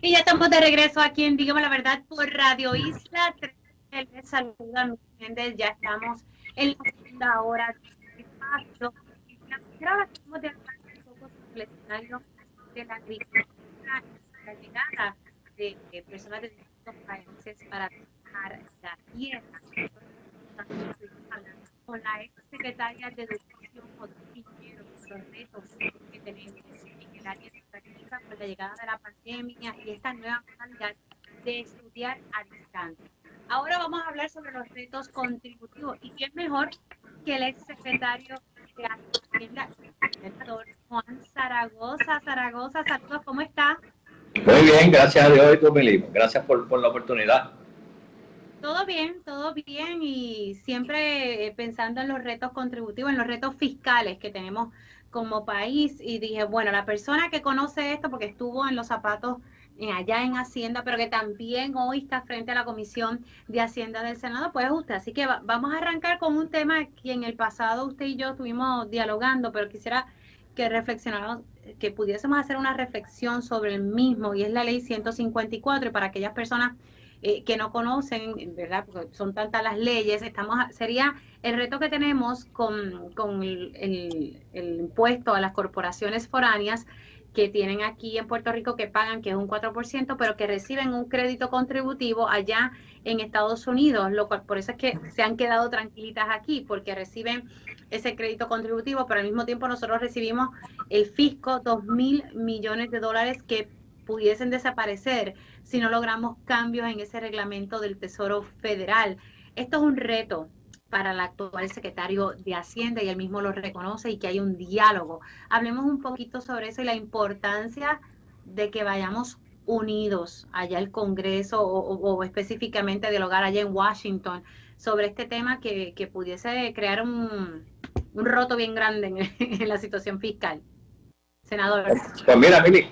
Y ya estamos de regreso aquí en Dígame la Verdad por Radio Isla. Les saluda Nuria Méndez. Ya estamos en la segunda hora del espacio. La primera hora tuvimos de hablar un poco sobre el escenario de la agricultura y la llegada de personas de distintos países para trabajar la tierra. También estuvimos hablando con la ex secretaria de Educación, Odette Piñero, sobre los retos que tenemos en el área educativa con la llegada de la pandemia y esta nueva modalidad de estudiar a distancia. Ahora vamos a hablar sobre los retos contributivos y quién mejor que el ex secretario de Hacienda, el senador Juan Zaragoza. Zaragoza, saludos, ¿cómo está? Muy bien, gracias a Dios y tú, Mili. Gracias por la oportunidad. Todo bien y siempre pensando en los retos contributivos, en los retos fiscales que tenemos como país y dije, bueno, la persona que conoce esto porque estuvo en los zapatos allá en Hacienda, pero que también hoy está frente a la Comisión de Hacienda del Senado, pues usted. Así que vamos a arrancar con un tema que en el pasado usted y yo estuvimos dialogando, pero quisiera que reflexionáramos, que pudiésemos hacer una reflexión sobre el mismo y es la ley 154 y para aquellas personas que no conocen, ¿verdad? Porque son tantas las leyes, sería el reto que tenemos con el impuesto a las corporaciones foráneas que tienen aquí en Puerto Rico que pagan, que es un 4%, pero que reciben un crédito contributivo allá en Estados Unidos, lo cual por eso es que se han quedado tranquilitas aquí, porque reciben ese crédito contributivo, pero al mismo tiempo nosotros recibimos el fisco 2.000 millones de dólares que pudiesen desaparecer si no logramos cambios en ese reglamento del Tesoro Federal. Esto es un reto para el actual secretario de Hacienda y él mismo lo reconoce y que hay un diálogo. Hablemos un poquito sobre eso y la importancia de que vayamos unidos allá al Congreso o específicamente dialogar allá en Washington sobre este tema que pudiese crear un roto bien grande en la situación fiscal. Senador. Pues mira, Mili,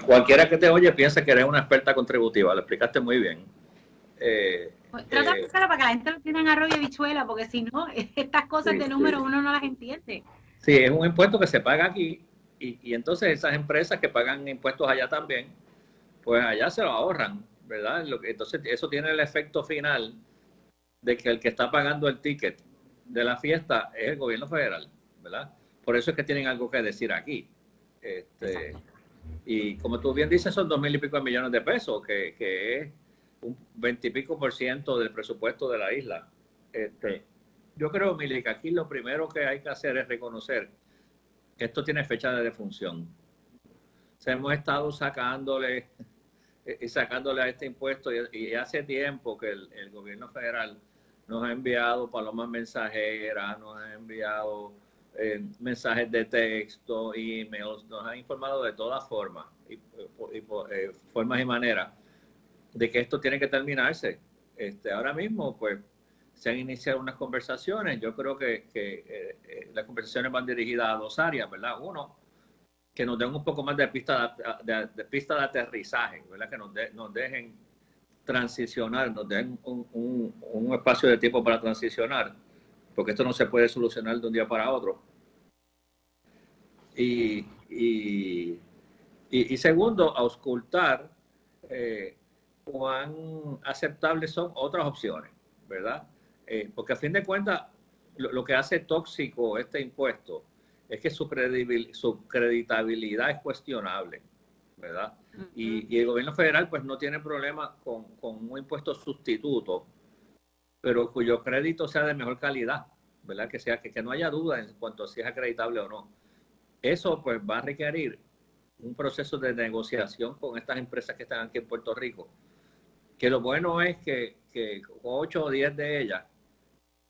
cualquiera que te oye piensa que eres una experta contributiva. Lo explicaste muy bien. Eh, Trata de eh, explicarlo para que la gente lo entienda en arroz y habichuela, porque si no, estas cosas sí, de números sí. uno no las entiende. Sí, es un impuesto que se paga aquí y entonces esas empresas que pagan impuestos allá también, pues allá se lo ahorran, ¿verdad? Entonces eso tiene el efecto final de que el que está pagando el ticket de la fiesta es el gobierno federal, ¿verdad? Por eso es que tienen algo que decir aquí. Este, Exacto. y como tú bien dices, son 2.000 y pico de millones de pesos, que es un 20 y pico por ciento del presupuesto de la isla. Yo creo, Mili, que aquí lo primero que hay que hacer es reconocer que esto tiene fecha de defunción. O sea, hemos estado sacándole a este impuesto y hace tiempo que el gobierno federal nos ha enviado palomas mensajeras, nos ha enviado mensajes de texto, emails, nos ha informado de todas formas formas y maneras de que esto tiene que terminarse. Ahora mismo, pues, se han iniciado unas conversaciones. Yo creo que las conversaciones van dirigidas a dos áreas, ¿verdad? Uno, que nos den un poco más de pista de aterrizaje, ¿verdad? Que nos dejen transicionar, nos den un espacio de tiempo para transicionar, porque esto no se puede solucionar de un día para otro. Y, y, y segundo, auscultar cuán aceptables son otras opciones, ¿verdad? Porque a fin de cuentas, lo que hace tóxico este impuesto es que su creditabilidad es cuestionable, ¿verdad? Uh -huh. Y el gobierno federal pues no tiene problema con un impuesto sustituto, pero cuyo crédito sea de mejor calidad, ¿verdad? Que no haya duda en cuanto a si es acreditable o no. Eso pues va a requerir un proceso de negociación con estas empresas que están aquí en Puerto Rico, que lo bueno es que 8 o 10 de ellas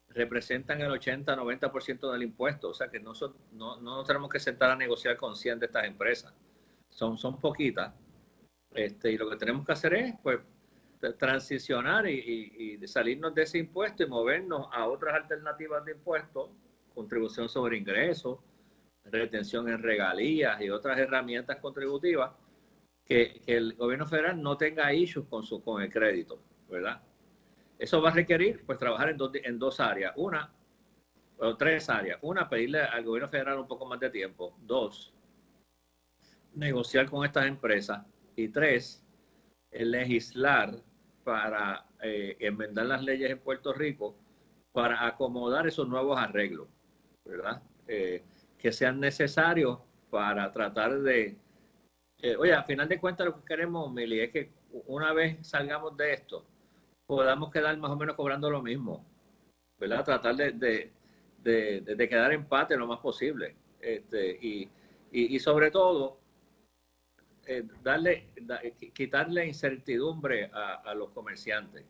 representan el 80-90% del impuesto, o sea que no nos tenemos que sentar a negociar con 100 de estas empresas, son poquitas, y lo que tenemos que hacer es pues transicionar y salirnos de ese impuesto y movernos a otras alternativas de impuestos, contribución sobre ingresos, retención en regalías y otras herramientas contributivas que el gobierno federal no tenga issues con el crédito, ¿verdad? Eso va a requerir pues trabajar en dos áreas, o tres áreas. Una, pedirle al gobierno federal un poco más de tiempo. Dos, negociar con estas empresas Y tres, legislar para enmendar las leyes en Puerto Rico para acomodar esos nuevos arreglos, ¿verdad? Que sean necesarios para tratar de... oye, a final de cuentas lo que queremos, Mili, es que una vez salgamos de esto, podamos quedar más o menos cobrando lo mismo, ¿verdad? Tratar de quedar empate lo más posible. Y sobre todo, quitarle incertidumbre a los comerciantes,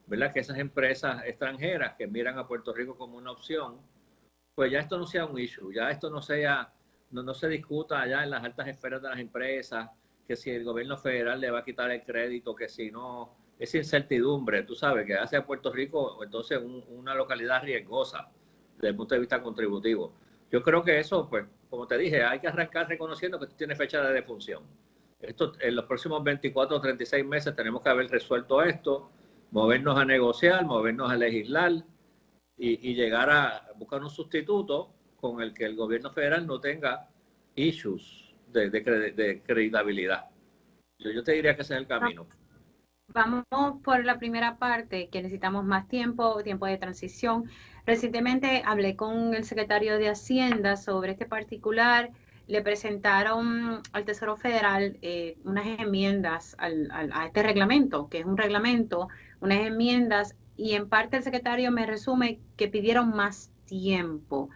¿verdad? Que esas empresas extranjeras que miran a Puerto Rico como una opción, pues ya esto no sea un issue, ya esto no se discuta allá en las altas esferas de las empresas, que si el gobierno federal le va a quitar el crédito, que si no, esa incertidumbre, tú sabes, que hace a Puerto Rico entonces una localidad riesgosa desde el punto de vista contributivo. Yo creo que eso, pues, como te dije, hay que arrancar reconociendo que esto tiene fecha de defunción. Esto, en los próximos 24 o 36 meses tenemos que haber resuelto esto, movernos a negociar, movernos a legislar y llegar a buscar un sustituto con el que el gobierno federal no tenga issues de creditabilidad. Yo te diría que ese es el camino. Vamos por la primera parte, que necesitamos más tiempo, tiempo de transición. Recientemente hablé con el secretario de Hacienda sobre este particular. Le presentaron al Tesoro Federal unas enmiendas a este reglamento, que es un reglamento, unas enmiendas, y en parte el secretario me resume que pidieron más tiempo.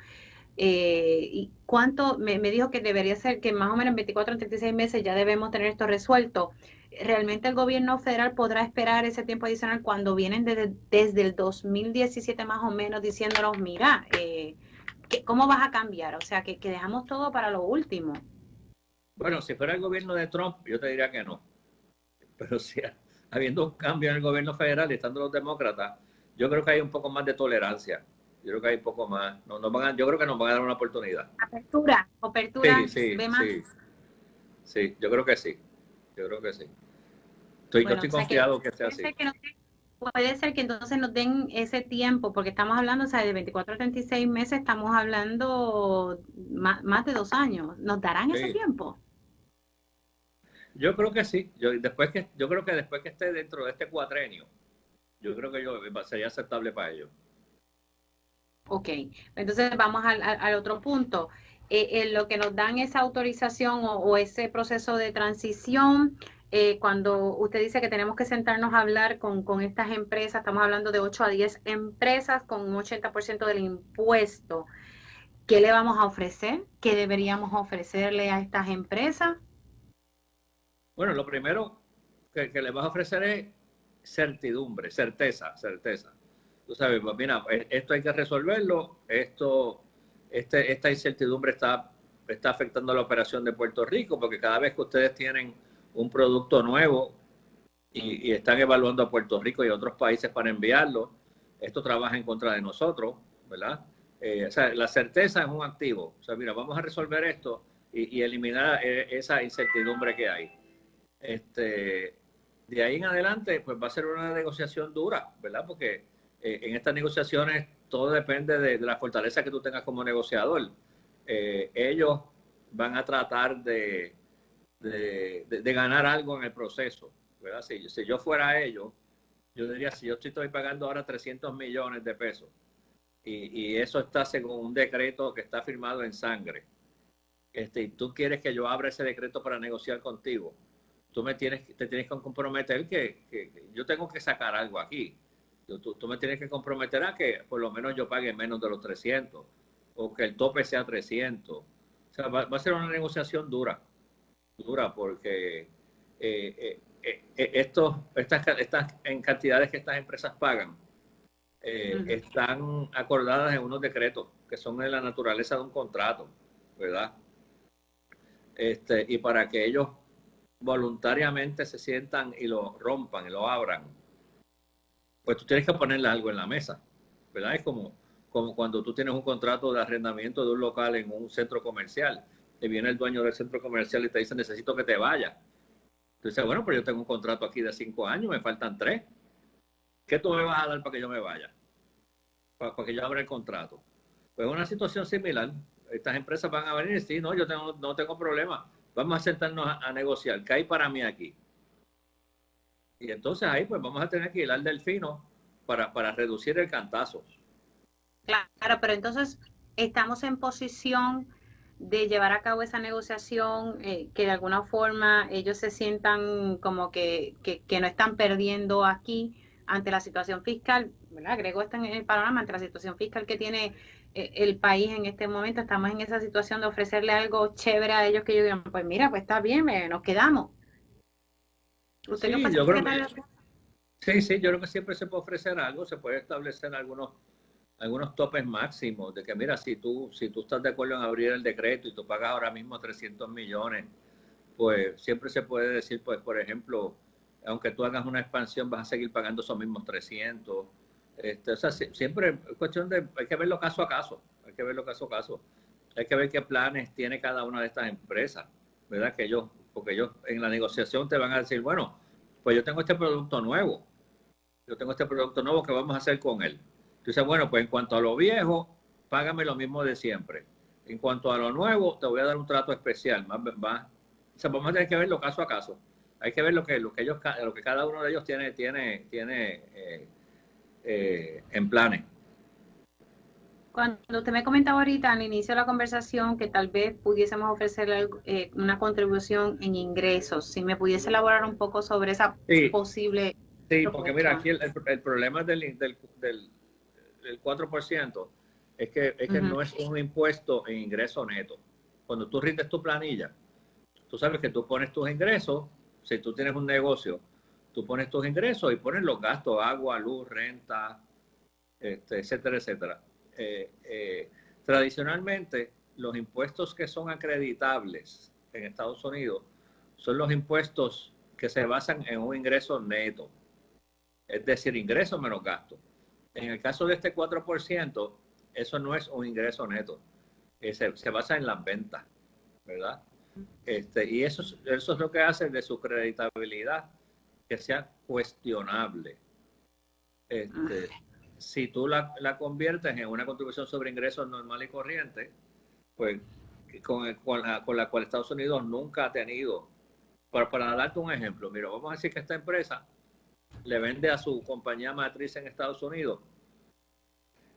¿Y cuánto? Me dijo que debería ser que más o menos en 24 o 36 meses ya debemos tener esto resuelto. ¿Realmente el gobierno federal podrá esperar ese tiempo adicional cuando vienen desde el 2017 más o menos diciéndonos, mira, ¿cómo vas a cambiar? O sea, que dejamos todo para lo último. Bueno, si fuera el gobierno de Trump, yo te diría que no. Pero si habiendo un cambio en el gobierno federal y estando los demócratas, yo creo que hay un poco más de tolerancia. Yo creo que hay un poco más. Yo creo que nos van a dar una oportunidad. Apertura, Sí, sí, ve más. sí, sí, yo creo que sí. Yo creo que sí. Yo Bueno, estoy o sea que confiado que sea puede así. ser que, puede ser que entonces nos den ese tiempo, porque estamos hablando, o sea, de 24 a 36 meses, estamos hablando más de 2 años. ¿Nos darán ese Sí, tiempo? yo creo que sí. Yo creo que después que esté dentro de este cuatrenio, yo creo que sería aceptable para ellos. Ok, entonces vamos al otro punto. En lo que nos dan esa autorización o ese proceso de transición, cuando usted dice que tenemos que sentarnos a hablar con estas empresas, estamos hablando de 8 a 10 empresas con un 80% del impuesto. ¿Qué le vamos a ofrecer? ¿Qué deberíamos ofrecerle a estas empresas? Bueno, lo primero que les vas a ofrecer es certidumbre, certeza. Tú sabes, pues mira, esto hay que resolverlo, esta incertidumbre está afectando a la operación de Puerto Rico, porque cada vez que ustedes tienen un producto nuevo y están evaluando a Puerto Rico y a otros países para enviarlo, esto trabaja en contra de nosotros, ¿verdad? O sea, la certeza es un activo. O sea, mira, vamos a resolver esto y eliminar esa incertidumbre que hay. De ahí en adelante, pues va a ser una negociación dura, ¿verdad? Porque en estas negociaciones todo depende de la fortaleza que tú tengas como negociador. Ellos van a tratar de ganar algo en el proceso, ¿verdad? Si yo fuera ellos, yo diría, si yo estoy pagando ahora 300 millones de pesos y eso está según un decreto que está firmado en sangre, y tú quieres que yo abra ese decreto para negociar contigo, te tienes que comprometer que yo tengo que sacar algo aquí. Tú me tienes que comprometer a que por lo menos yo pague menos de los 300 o que el tope sea 300. O sea, va a ser una negociación dura porque estas en cantidades que estas empresas pagan están acordadas en unos decretos que son de la naturaleza de un contrato, ¿verdad? Y para que ellos voluntariamente se sientan y lo rompan y lo abran, pues tú tienes que ponerle algo en la mesa, ¿verdad? Es como cuando tú tienes un contrato de arrendamiento de un local en un centro comercial y viene el dueño del centro comercial y te dice, necesito que te vayas. Tú dices, bueno, pero yo tengo un contrato aquí de 5 años, me faltan 3. ¿Qué tú me vas a dar para que yo me vaya? Para que yo abra el contrato. Pues es una situación similar. Estas empresas van a venir y decir, no, yo no tengo problema. vamos a sentarnos a negociar, ¿qué hay para mí aquí? Y entonces ahí pues vamos a tener que hilar del fino para reducir el cantazo. Claro, pero entonces estamos en posición de llevar a cabo esa negociación, que de alguna forma ellos se sientan como que no están perdiendo aquí ante la situación fiscal, ¿verdad? Agrego esto en el panorama, ante la situación fiscal que tiene el país en este momento. Estamos en esa situación de ofrecerle algo chévere a ellos que ellos digan, pues mira, pues está bien, nos quedamos. ¿Usted qué Sí, pasa? yo creo ¿Qué que tal? sí, yo creo que siempre se puede ofrecer algo, se puede establecer algunos topes máximos de que mira, si tú estás de acuerdo en abrir el decreto y tú pagas ahora mismo 300 millones, pues siempre se puede decir, pues por ejemplo, aunque tú hagas una expansión vas a seguir pagando esos mismos 300. O sea, siempre es cuestión de, hay que verlo caso a caso, hay que verlo caso a caso. Hay que ver qué planes tiene cada una de estas empresas, ¿verdad? Porque ellos en la negociación te van a decir, bueno, pues yo tengo este producto nuevo, ¿qué vamos a hacer con él? Entonces, bueno, pues en cuanto a lo viejo, págame lo mismo de siempre. En cuanto a lo nuevo, te voy a dar un trato especial, más. O sea, vamos a tener que verlo caso a caso. Hay que ver lo que cada uno de ellos tiene en planes. Cuando usted me comentaba ahorita al inicio de la conversación que tal vez pudiésemos ofrecerle una contribución en ingresos, si me pudiese elaborar un poco sobre esa Sí, posible sí, porque mira, propuesta. aquí el problema del 4% es que Ujú. no es un impuesto en ingreso neto. Cuando tú rindes tu planilla, tú sabes que tú pones tus ingresos, si tú tienes un negocio, tú pones tus ingresos y pones los gastos, agua, luz, renta, etcétera, etcétera. Tradicionalmente, los impuestos que son acreditables en Estados Unidos son los impuestos que se basan en un ingreso neto, es decir, ingreso menos gasto. En el caso de este 4%, eso no es un ingreso neto, se basa en las ventas, ¿verdad? Y eso es lo que hace de su creditabilidad que sea cuestionable. Este, si tú la conviertes en una contribución sobre ingresos normal y corriente, pues con la cual Estados Unidos nunca ha tenido. Para darte un ejemplo, mira, vamos a decir que esta empresa le vende a su compañía matriz en Estados Unidos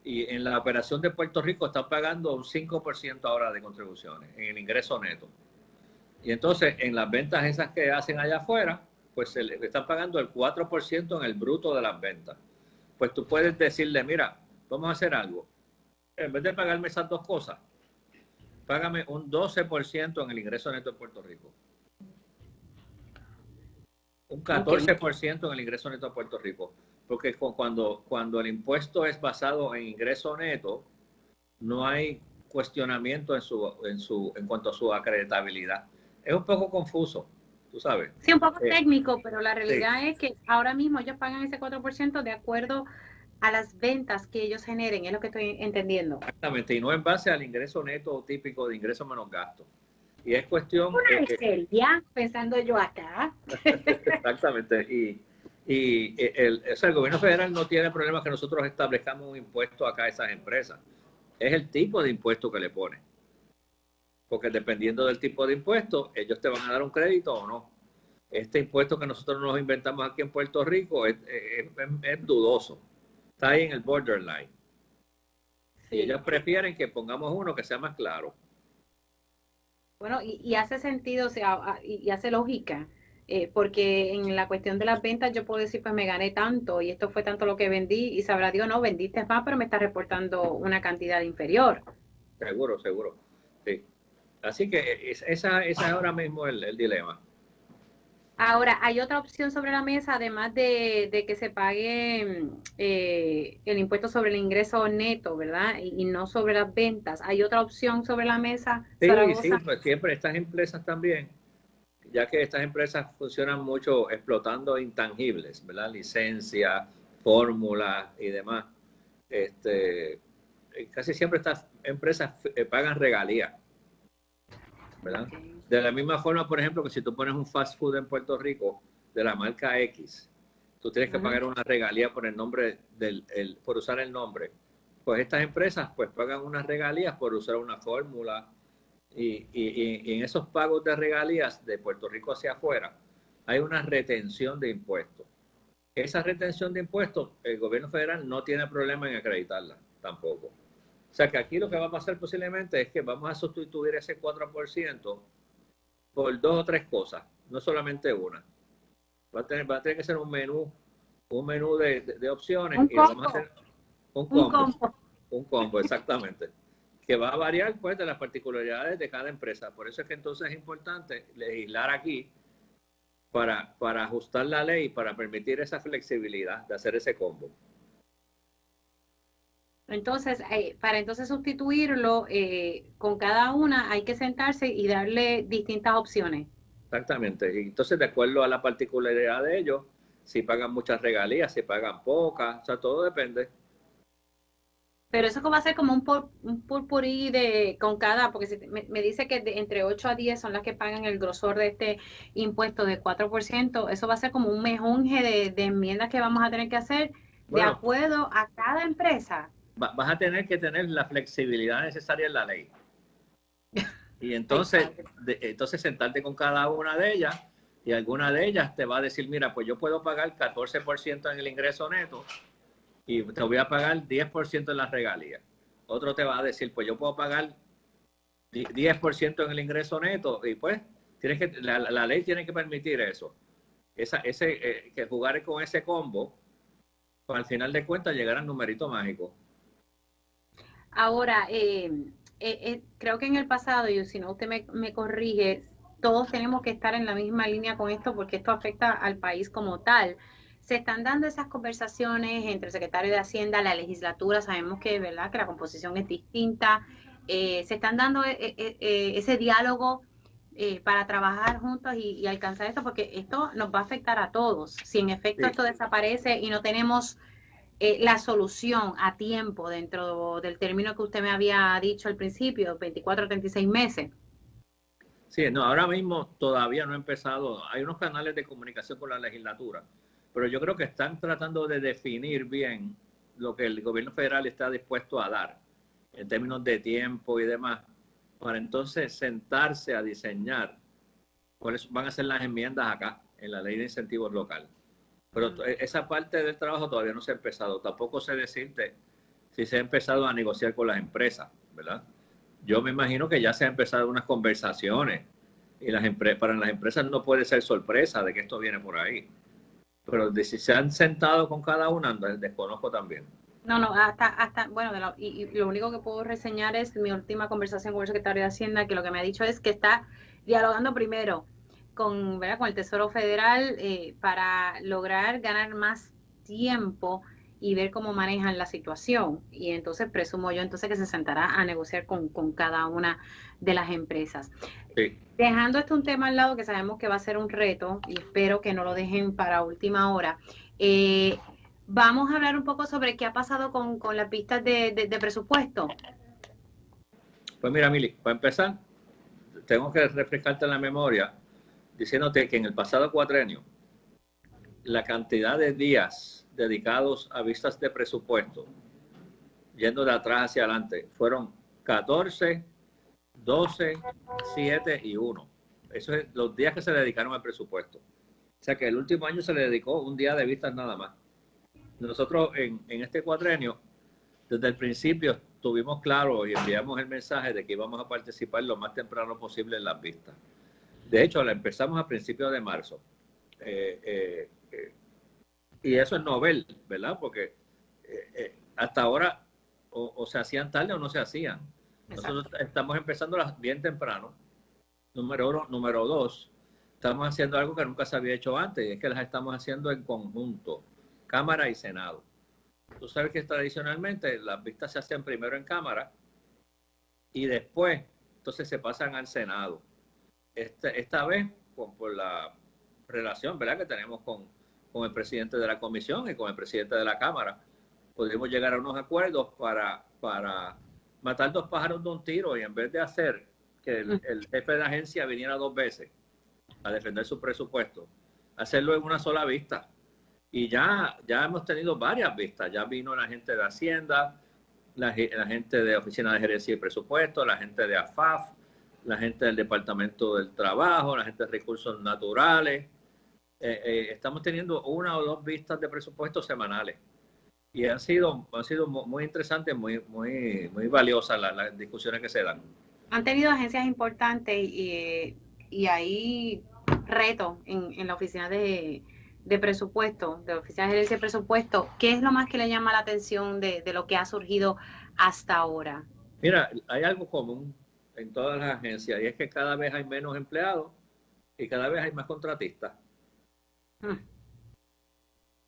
y en la operación de Puerto Rico está pagando un 5% ahora de contribuciones en el ingreso neto. Y entonces en las ventas esas que hacen allá afuera, pues se le están pagando el 4% en el bruto de las ventas. Pues tú puedes decirle, mira, vamos a hacer algo. En vez de pagarme esas dos cosas, págame un 12% en el ingreso neto de Puerto Rico. Un Ok. 14% en el ingreso neto de Puerto Rico. Porque cuando el impuesto es basado en ingreso neto, no hay cuestionamiento en cuanto a su acreditabilidad. Es un poco confuso, tú sabes. Sí, un poco Eh, técnico, pero la sí, realidad es que ahora mismo ellos pagan ese 4% de acuerdo a las ventas que ellos generen, es lo que estoy entendiendo. exactamente. Y no en base al ingreso neto típico de ingreso menos gasto. Y es cuestión, Una miseria, pensando yo acá. exactamente. O sea, el gobierno federal no tiene problema que nosotros establezcamos un impuesto acá a esas empresas. Es el tipo de impuesto que le pone. Porque dependiendo del tipo de impuesto, ellos te van a dar un crédito o no. Este impuesto que nosotros nos inventamos aquí en Puerto Rico es dudoso. Está ahí en el borderline. Y ellos Sí. prefieren que pongamos uno que sea más claro. Bueno, y hace sentido, o sea, y hace lógica, porque en la cuestión de las ventas yo puedo decir, pues me gané tanto y esto fue tanto lo que vendí y sabrá Dios, no, vendiste más, pero me está reportando una cantidad inferior. Seguro, seguro. Sí. Así que esa es ahora mismo el dilema. Ahora, hay otra opción sobre la mesa, además de que se pague el impuesto sobre el ingreso neto, ¿verdad? Y no sobre las ventas. ¿Hay otra opción sobre la mesa, Sí, sí, Zaragoza? pues siempre estas empresas también, ya que estas empresas funcionan mucho explotando intangibles, ¿verdad? Licencia, fórmula y demás. Este, casi siempre estas empresas pagan regalías, ¿verdad? Okay. De la misma forma, por ejemplo, que si tú pones un fast food en Puerto Rico de la marca X, tú tienes que Ujú. pagar una regalía por el nombre por usar el nombre. Pues estas empresas pues pagan unas regalías por usar una fórmula y en esos pagos de regalías de Puerto Rico hacia afuera hay una retención de impuestos. Esa retención de impuestos, el gobierno federal no tiene problema en acreditarla tampoco. O sea que aquí lo que va a pasar posiblemente es que vamos a sustituir ese 4% por dos o tres cosas, no solamente una. Va a tener que ser un menú de opciones y vamos a hacer un combo, exactamente, que va a variar pues de las particularidades de cada empresa. Por eso es que entonces es importante legislar aquí para ajustar la ley, para permitir esa flexibilidad de hacer ese combo. Entonces, para entonces sustituirlo con cada una hay que sentarse y darle distintas opciones. Exactamente. Y entonces, de acuerdo a la particularidad de ellos, si pagan muchas regalías, si pagan pocas, o sea, todo depende. Pero eso va a ser como un purpurí con cada, porque me dice que entre 8 a 10 son las que pagan el grosor de este impuesto de 4%. Eso va a ser como un mejunje de enmiendas que vamos a tener que hacer de Bueno, acuerdo a cada empresa. vas a tener que tener la flexibilidad necesaria en la ley. Y entonces, Exacto. entonces sentarte con cada una de ellas y alguna de ellas te va a decir, mira, pues yo puedo pagar 14% en el ingreso neto y te voy a pagar 10% en las regalías. Otro te va a decir, pues yo puedo pagar 10% en el ingreso neto y pues tienes que, la ley tiene que permitir eso. Que jugar con ese combo, pues al final de cuentas llegar al numerito mágico. Ahora, creo que en el pasado, y si no usted me corrige, todos tenemos que estar en la misma línea con esto porque esto afecta al país como tal. Se están dando esas conversaciones entre el secretario de Hacienda, la legislatura, sabemos que, ¿verdad?, que la composición es distinta. Se están dando ese diálogo para trabajar juntos y alcanzar esto, porque esto nos va a afectar a todos. Si en efecto Sí. esto desaparece y no tenemos la solución a tiempo dentro del término que usted me había dicho al principio, 24 a 36 meses. Sí, no, ahora mismo todavía no ha empezado. Hay unos canales de comunicación con la legislatura, pero yo creo que están tratando de definir bien lo que el gobierno federal está dispuesto a dar en términos de tiempo y demás, para entonces sentarse a diseñar cuáles van a ser las enmiendas acá en la ley de incentivos local. Pero esa parte del trabajo todavía no se ha empezado. Tampoco sé decirte si se ha empezado a negociar con las empresas, ¿verdad? Yo me imagino que ya se han empezado unas conversaciones y para las empresas no puede ser sorpresa de que esto viene por ahí. Pero de si se han sentado con cada una, desconozco también. No, no, bueno, y lo único que puedo reseñar es mi última conversación con el secretario de Hacienda, que lo que me ha dicho es que está dialogando primero con, ¿verdad?, con el Tesoro Federal para lograr ganar más tiempo y ver cómo manejan la situación. Y entonces presumo yo entonces que se sentará a negociar con cada una de las empresas. Sí. Dejando esto un tema al lado que sabemos que va a ser un reto y espero que no lo dejen para última hora. Vamos a hablar un poco sobre qué ha pasado con las pistas de presupuesto. Pues mira, Mili, para empezar, tengo que refrescarte en la memoria diciéndote que en el pasado cuatrenio la cantidad de días dedicados a vistas de presupuesto, yendo de atrás hacia adelante, fueron 14, 12, 7 y 1. Esos son los días que se dedicaron al presupuesto. O sea que el último año se le dedicó un día de vistas nada más. Nosotros en este cuatrenio, desde el principio, tuvimos claro y enviamos el mensaje de que íbamos a participar lo más temprano posible en las vistas. De hecho, la empezamos a principios de marzo. Y eso es novel, ¿verdad? Porque hasta ahora o se hacían tarde o no se hacían. Exacto. Nosotros estamos empezando bien temprano. Número uno. Número dos, estamos haciendo algo que nunca se había hecho antes, y es que las estamos haciendo en conjunto, Cámara y Senado. Tú sabes que tradicionalmente las vistas se hacen primero en Cámara y después, entonces se pasan al Senado. Esta vez, por la relación, ¿verdad?, que tenemos con el presidente de la comisión y con el presidente de la Cámara, pudimos llegar a unos acuerdos para matar dos pájaros de un tiro y en vez de hacer que el jefe de agencia viniera 2 veces a defender su presupuesto, hacerlo en una sola vista. Y ya hemos tenido varias vistas. Ya vino la gente de Hacienda, la gente de Oficina de Gerencia y Presupuesto, la gente de AFAF, la gente del Departamento del Trabajo, la gente de Recursos Naturales. Estamos teniendo 1 o 2 vistas de presupuestos semanales. Y han sido muy interesantes, muy valiosas las discusiones que se dan. Han tenido agencias importantes y hay retos en la oficina de presupuesto, de la oficina de gerencia de presupuesto. ¿Qué es lo más que le llama la atención de lo que ha surgido hasta ahora? Mira, hay algo común en todas las agencias y es que cada vez hay menos empleados y cada vez hay más contratistas.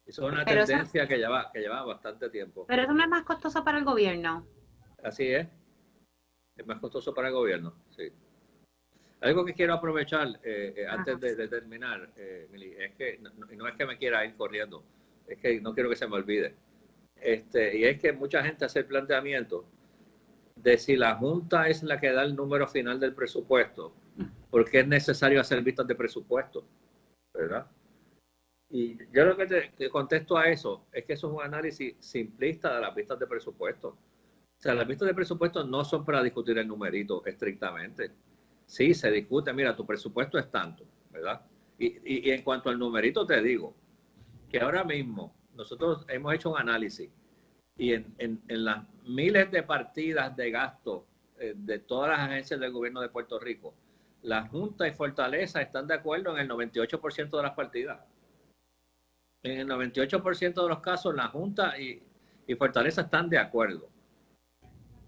Eso es una tendencia que lleva bastante tiempo. Pero eso no es más costoso para el gobierno. Así es más costoso para el gobierno, sí. Algo que quiero aprovechar antes de terminar, Mili, es que no es que me quiera ir corriendo, es que no quiero que se me olvide. Y es que mucha gente hace el planteamiento de si la Junta es la que da el número final del presupuesto, porque es necesario hacer vistas de presupuesto, ¿verdad? Y yo lo que te contesto a eso es que eso es un análisis simplista de las vistas de presupuesto. O sea, las vistas de presupuesto no son para discutir el numerito estrictamente. Sí, se discute, mira, tu presupuesto es tanto, ¿verdad? Y en cuanto al numerito te digo que ahora mismo nosotros hemos hecho un análisis y en las miles de partidas de gasto de todas las agencias del gobierno de Puerto Rico, la Junta y Fortaleza están de acuerdo en el 98% de las partidas. En el 98% de los casos, la Junta y Fortaleza están de acuerdo.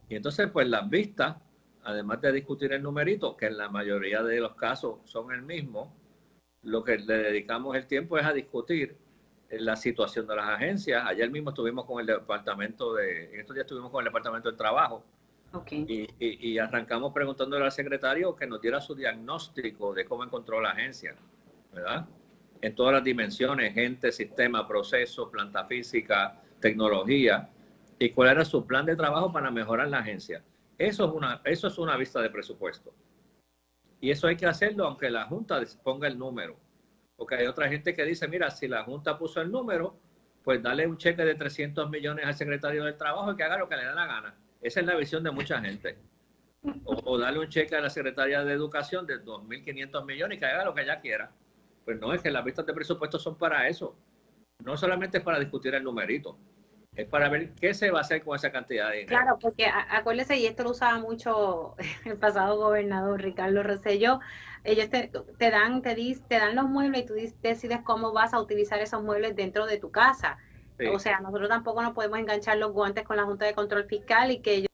Y entonces, pues las vistas, además de discutir el numerito, que en la mayoría de los casos son el mismo, lo que le dedicamos el tiempo es a discutir la situación de las agencias. Ayer mismo estuvimos con el departamento en estos días estuvimos con el Departamento del Trabajo. Okay. Y arrancamos preguntándole al secretario que nos diera su diagnóstico de cómo encontró la agencia, ¿verdad? En todas las dimensiones, gente, sistema, proceso, planta física, tecnología, y cuál era su plan de trabajo para mejorar la agencia. Eso es una vista de presupuesto. Y eso hay que hacerlo aunque la Junta ponga el número. Porque hay otra gente que dice, mira, si la Junta puso el número, pues dale un cheque de 300 millones al secretario del Trabajo y que haga lo que le dé la gana. Esa es la visión de mucha gente. O darle un cheque a la secretaria de Educación de 2.500 millones y que haga lo que ella quiera. Pues no, es que las vistas de presupuesto son para eso. No solamente es para discutir el numerito. Es para ver qué se va a hacer con esa cantidad de dinero. Claro, porque acuérdese, y esto lo usaba mucho el pasado gobernador Ricardo Rosselló, ellos te dan los muebles y tú decides cómo vas a utilizar esos muebles dentro de tu casa. Sí. O sea, nosotros tampoco nos podemos enganchar los guantes con la Junta de Control Fiscal y que ellos